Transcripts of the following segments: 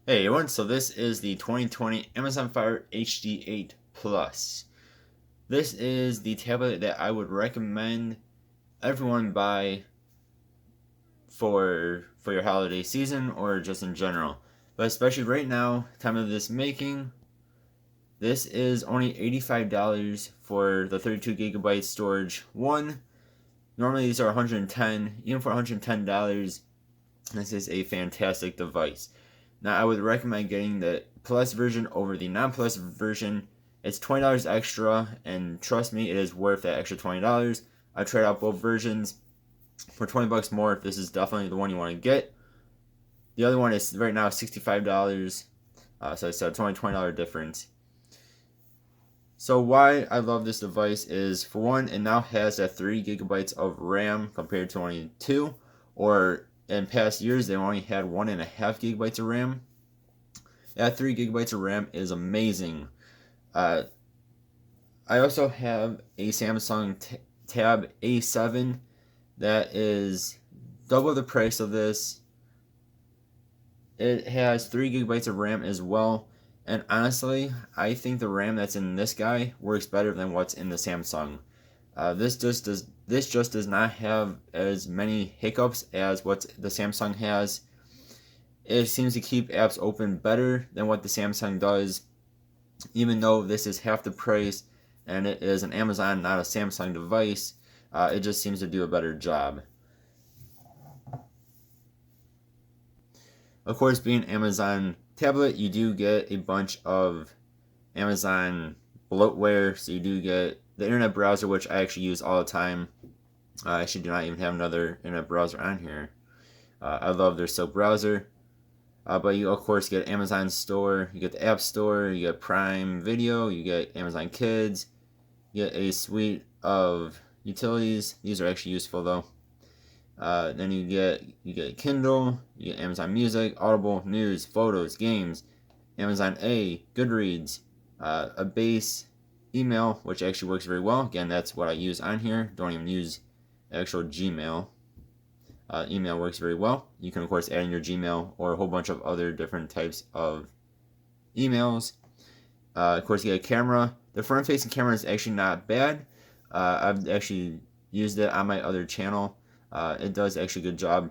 Hey everyone, so this is the 2020 Amazon Fire HD8 Plus. This is the tablet that I would recommend everyone buy for your holiday season or just in general. But especially right now, time of this making, this is only $85 for the 32 gigabyte storage one. Normally these are 110. Even for $110, this is a fantastic device. Now, I would recommend getting the Plus version over the non-Plus version. It's $20 extra, and trust me, it is worth that extra $20. I tried out both versions for $20 more. This is definitely the one you want to get. The other one is right now $65, so it's a $20 difference. So why I love this device is, for one, it now has that 3 gigabytes of RAM compared to only 2, or in past years they only had 1.5 gigabytes of RAM. That 3 gigabytes of RAM is amazing. I also have a Samsung Tab A7 that is double the price of this. It has 3 gigabytes of RAM as well. And honestly, I think the RAM that's in this guy works better than what's in the Samsung. This just does not have as many hiccups as what the Samsung has. It seems to keep apps open better than what the Samsung does, even though this is half the price and it is an Amazon, not a Samsung device. It just seems to do a better job. Of course, being Amazon tablet, you do get a bunch of Amazon bloatware, so you do get the internet browser, which I actually use all the time. I actually do not even have another internet browser on here. I love their Silk browser. But you, of course, get Amazon Store, you get the App Store, you get Prime Video, you get Amazon Kids, you get a suite of utilities. These are actually useful, though. Then you get Kindle, you get Amazon Music, Audible, News, Photos, Games, Amazon A, Goodreads, a base email, which actually works very well. Again, that's what I use on here. Don't even use actual Gmail. Email works very well. You can, of course, add in your Gmail or a whole bunch of other different types of emails. Of course, you get a camera. The front-facing camera is actually not bad. I've actually used it on my other channel. It does actually a good job.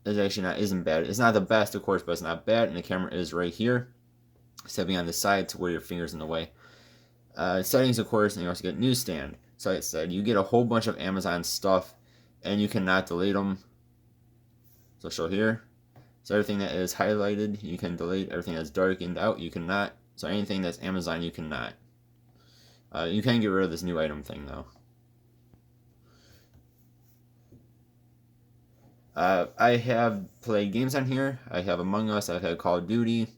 It's actually isn't bad. It's not the best, of course, but it's not bad. And the camera is right here, stepping on the side to where your finger's in the way. Settings, of course, and you also get newsstand. So like I said, you get a whole bunch of Amazon stuff, and you cannot delete them. So I'll show here. So everything that is highlighted, you can delete. Everything that's darkened out, you cannot. So anything that's Amazon, you cannot. You can get rid of this new item thing, though. I have played games on here. I have Among Us, I've had Call of Duty.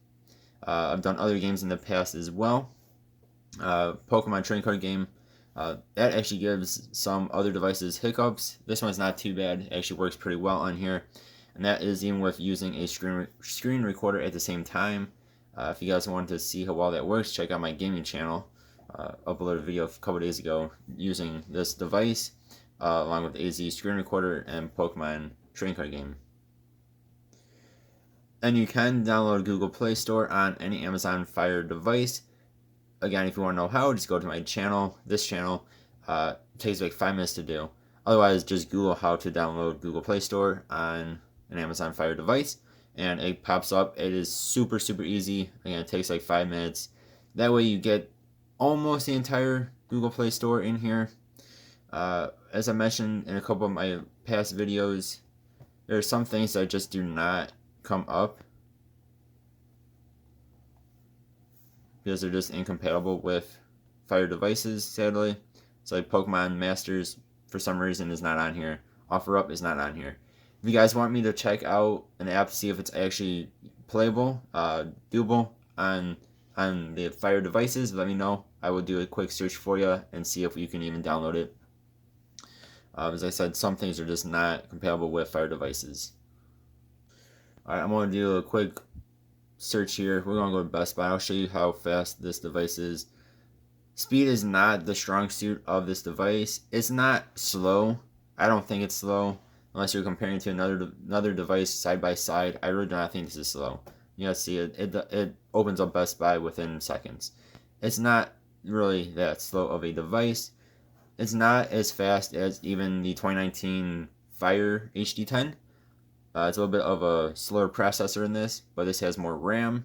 I've done other games in the past as well. Pokemon trading card game. That actually gives some other devices hiccups. This one's not too bad. It actually works pretty well on here. And that is even with using a screen recorder at the same time. If you guys want to see how well that works, check out my gaming channel. Uploaded a video a couple days ago using this device, along with AZ screen recorder and Pokemon trading card game. And you can download Google Play Store on any Amazon Fire device. Again, if you want to know how, just go to my channel. This channel takes like 5 minutes to do. Otherwise, just Google how to download Google Play Store on an Amazon Fire device, and it pops up. It is super, super easy. Again, it takes like 5 minutes. That way you get almost the entire Google Play Store in here. As I mentioned in a couple of my past videos, there are some things that just do not come up because they're just incompatible with Fire devices, sadly. So like Pokemon Masters, for some reason, is not on here. OfferUp is not on here. If you guys want me to check out an app to see if it's actually playable, doable on the Fire devices, let me know. I will do a quick search for you and see if you can even download it. As I said, some things are just not compatible with Fire devices. Alright, I'm going to do a quick search here. We're going to go to Best Buy. I'll show you how fast this device is. Speed is not the strong suit of this device. It's not slow. I don't think it's slow. unless you're comparing to another device side by side, I really do not think this is slow. You guys see it opens up Best Buy within seconds. It's not really that slow of a device. It's not as fast as even the 2019 Fire HD10. It's a little bit of a slower processor in this, but this has more RAM.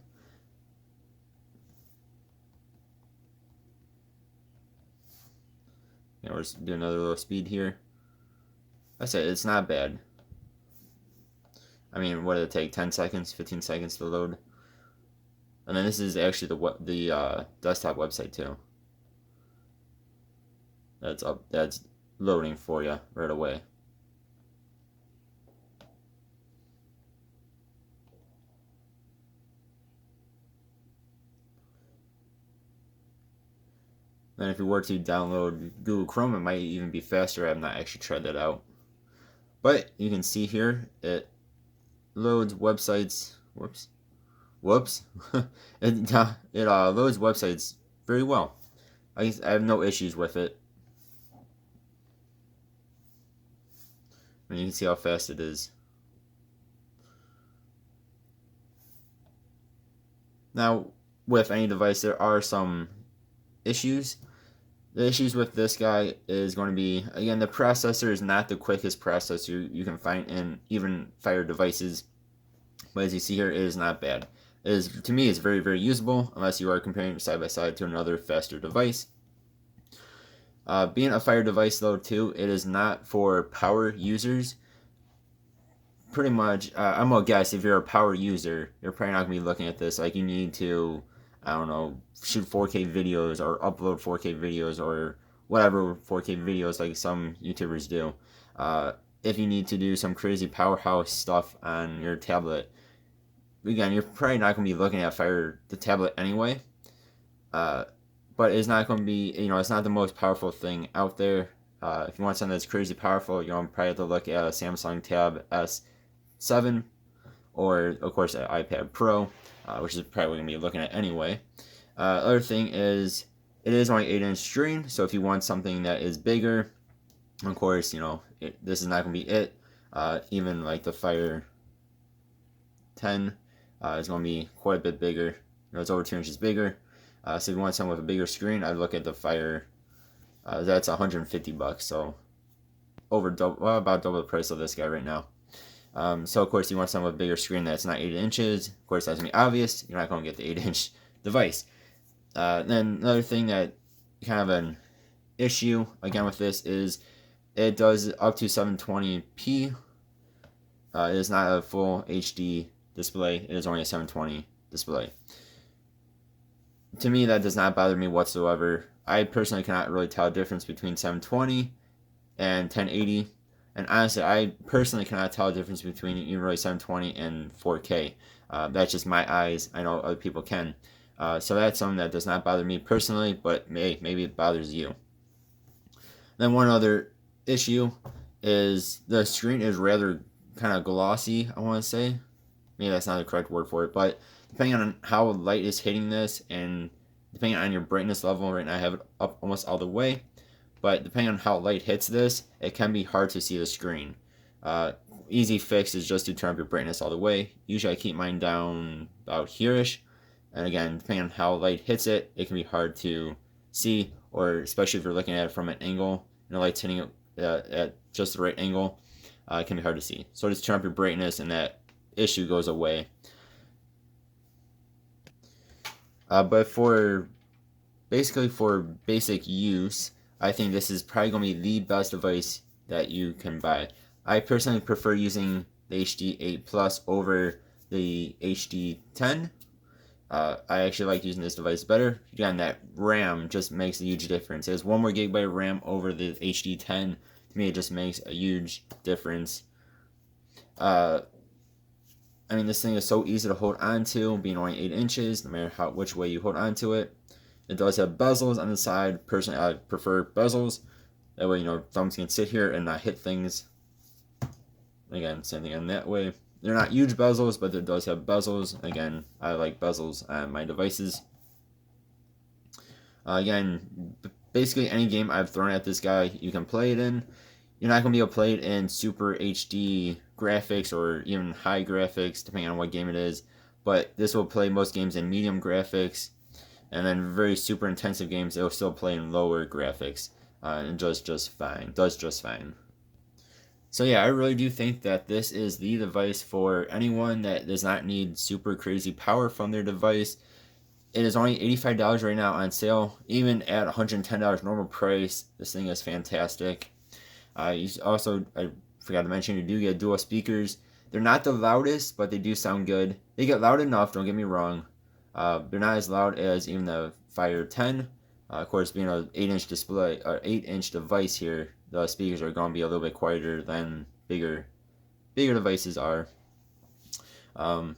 Yeah, we're just doing another little speed here. I said it's not bad. I mean, what did it take? 10 seconds, 15 seconds to load. And then this is actually the desktop website too. That's up. That's loading for you right away. Then if you were to download Google Chrome, it might even be faster. I have not actually tried that out. But you can see here, it loads websites. Whoops. it loads websites very well. I have no issues with it. And you can see how fast it is. Now, with any device, there are some issues. The issues with this guy is going to be, again, the processor is not the quickest processor you can find in even Fire devices. But as you see here, it is not bad. It is, to me, it's very, very usable, unless you are comparing it side by side to another faster device. Being a Fire device, though, too, it is not for power users. Pretty much, I'm going to guess if you're a power user, you're probably not going to be looking at this like you need to, I don't know, shoot 4K videos or upload 4K videos or whatever 4K videos like some YouTubers do. If you need to do some crazy powerhouse stuff on your tablet, again, you're probably not going to be looking at the tablet anyway. But it's not going to be, it's not the most powerful thing out there. If you want something that's crazy powerful, you'll probably have to look at a Samsung Tab S7 or, of course, an iPad Pro, which is probably going to be looking at anyway. Other thing is, it is only 8-inch screen, so if you want something that is bigger, of course, this is not going to be it. Even like the Fire 10 is going to be quite a bit bigger. It's over 2 inches bigger. So if you want something with a bigger screen, I'd look at the Fire. That's $150, so about double the price of this guy right now. So of course you want something with a bigger screen that's not 8 inches. Of course that's gonna be obvious. You're not gonna get the 8-inch device. Then another thing that kind of an issue again with this is it does up to 720p. It is not a full HD display. It is only a 720 display. To me, that does not bother me whatsoever. I personally cannot really tell the difference between 720 and 1080. And honestly, I personally cannot tell the difference between even really 720 and 4K. That's just my eyes. I know other people can. So that's something that does not bother me personally, but maybe it bothers you. Then one other issue is the screen is rather kind of glossy, I want to say. Maybe that's not the correct word for it, but depending on how light is hitting this and depending on your brightness level, right now I have it up almost all the way, but depending on how light hits this, it can be hard to see the screen. Easy fix is just to turn up your brightness all the way. Usually I keep mine down about here-ish, and again, depending on how light hits it, it can be hard to see, or especially if you're looking at it from an angle, and the light's hitting it at just the right angle, it can be hard to see. So just turn up your brightness and that issue goes away. But for basic use, I think this is probably going to be the best device that you can buy. I personally prefer using the HD8 Plus over the HD10. I actually like using this device better. Again, that RAM just makes a huge difference. It has 1 more gigabyte of RAM over the HD10. To me, it just makes a huge difference. I mean, this thing is so easy to hold on to, being only 8 inches, no matter which way you hold on to it. It does have bezels on the side. Personally, I prefer bezels. That way, thumbs can sit here and not hit things. Again, same thing on that way. They're not huge bezels, but it does have bezels. Again, I like bezels on my devices. Again, basically any game I've thrown at this guy, you can play it in. you're not going to be able to play it in super HD graphics or even high graphics, depending on what game it is. But this will play most games in medium graphics, and then very super intensive games, it'll still play in lower graphics, and does just fine. So yeah, I really do think that this is the device for anyone that does not need super crazy power from their device. It is only $85 right now on sale. Even at $110 normal price, this thing is fantastic. I forgot to mention, you do get dual speakers. They're not the loudest, but they do sound good. They get loud enough, don't get me wrong. They're not as loud as even the Fire 10. Of course, being an 8-inch display, or 8-inch device here, the speakers are going to be a little bit quieter than bigger devices are. But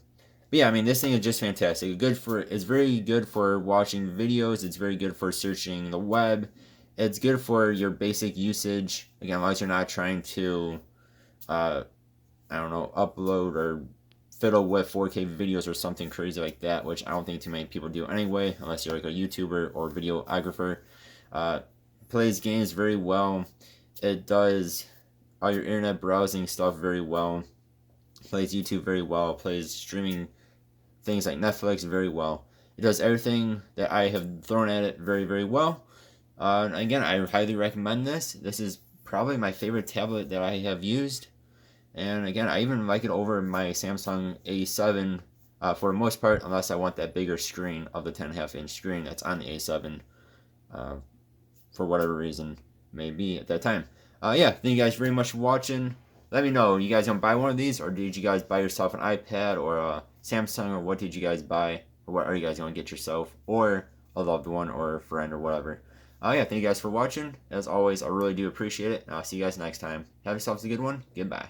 yeah, I mean, this thing is just fantastic. It's very good for watching videos. It's very good for searching the web. It's good for your basic usage. Again, as long as you're not trying to, upload or fiddle with 4K videos or something crazy like that, which I don't think too many people do anyway, unless you're like a YouTuber or videographer. Plays games very well. It does all your internet browsing stuff very well. Plays YouTube very well. Plays streaming things like Netflix very well. It does everything that I have thrown at it very, very well. Again, I highly recommend this. This is probably my favorite tablet that I have used. And again, I even like it over my Samsung A7 for the most part, unless I want that bigger screen of the 10.5-inch screen that's on the A7 for whatever reason may be at that time. Yeah, thank you guys very much for watching. Let me know, you guys gonna buy one of these, or did you guys buy yourself an iPad or a Samsung, or what did you guys buy, or what are you guys gonna get yourself, or a loved one or a friend or whatever. Yeah, thank you guys for watching. As always, I really do appreciate it, and I'll see you guys next time. Have yourselves a good one. Goodbye.